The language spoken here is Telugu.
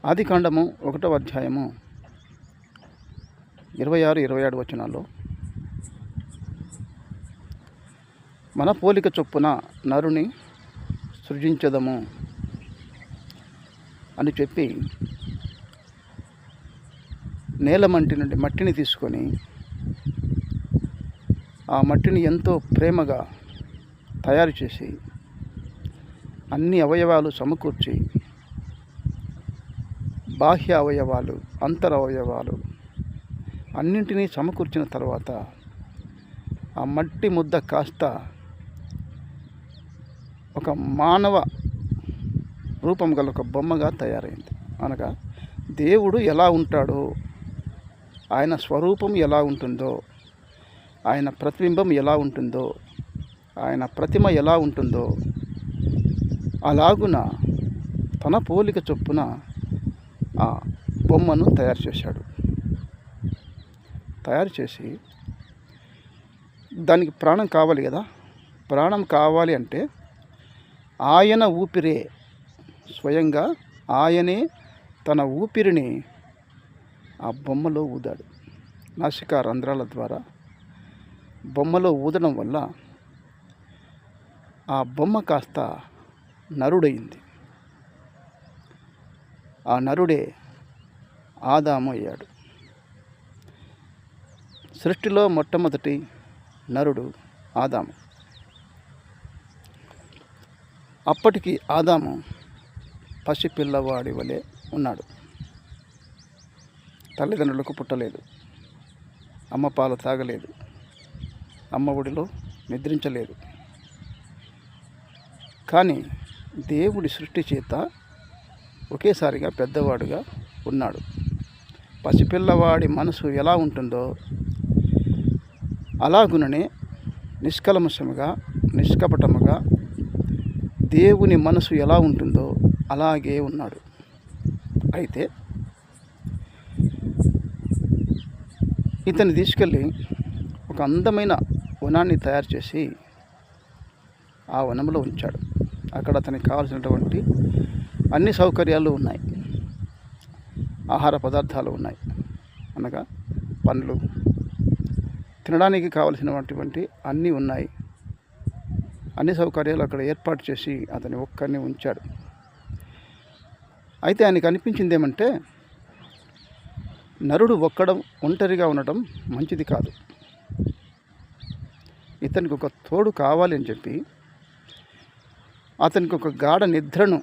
ఆదికాండము 1వ అధ్యాయము 26, 27 వచనాల్లో మన పోలిక చొప్పున నరుని సృజించదము అని చెప్పి నేల మట్టిని తీసుకొని ఆ మట్టిని ఎంతో ప్రేమగా తయారు చేసి అన్ని అవయవాలు సమకూర్చి బాహ్య అవయవాలు, అంతర అవయవాలు అన్నింటినీ సమకూర్చిన తర్వాత ఆ మట్టి ముద్ద కాస్త ఒక మానవ రూపం గల ఒక బొమ్మగా తయారైంది. అనగా దేవుడు ఎలా ఉంటాడో, ఆయన స్వరూపం ఎలా ఉంటుందో, ఆయన ప్రతిబింబం ఎలా ఉంటుందో, ఆయన ప్రతిమ ఎలా ఉంటుందో అలాగున తన పోలిక చొప్పున ఆ బొమ్మను తయారు చేశాడు. తయారు చేసి దానికి ప్రాణం కావాలి కదా. ప్రాణం కావాలి అంటే ఆయన ఊపిరే, స్వయంగా ఆయనే తన ఊపిరిని ఆ బొమ్మలో ఊదాడు. నాసికా రంధ్రాల ద్వారా బొమ్మలో ఊదడం వల్ల ఆ బొమ్మ కాస్త నరుడయింది. ఆ నరుడే ఆదాము అయ్యాడు. సృష్టిలో మొట్టమొదటి నరుడు ఆదాము. అప్పటికి ఆదాము పసిపిల్లవాడి వలె ఉన్నాడు. తల్లిదండ్రులకు పుట్టలేదు, అమ్మ పాలు తాగలేదు, అమ్మ ఒడిలో నిద్రించలేదు. కానీ దేవుడి సృష్టి చేత ఒకేసారిగా పెద్దవాడుగా ఉన్నాడు. పసిపిల్లవాడి మనసు ఎలా ఉంటుందో అలాగుననే నిష్కల్మషముగా, నిష్కపటముగా దేవుని మనసు ఎలా ఉంటుందో అలాగే ఉన్నాడు. అయితే ఇతన్ని తీసుకెళ్ళి ఒక అందమైన వనాన్ని తయారు చేసి ఆ వనంలో ఉంచాడు. అక్కడ అతనికి కావాల్సినటువంటి అన్ని సౌకర్యాలు ఉన్నాయి, ఆహార పదార్థాలు ఉన్నాయి. అనగా పండ్లు, తినడానికి కావలసినటువంటి అన్నీ ఉన్నాయి. అన్ని సౌకర్యాలు అక్కడ ఏర్పాటు చేసి అతని ఒక్కరిని ఉంచాడు. అయితే ఆయనకు అనిపించింది ఏమంటే, నరుడు ఒంటరిగా ఉండటం మంచిది కాదు, ఇతనికి ఒక తోడు కావాలి అని చెప్పి అతనికి ఒక గాఢ నిద్రను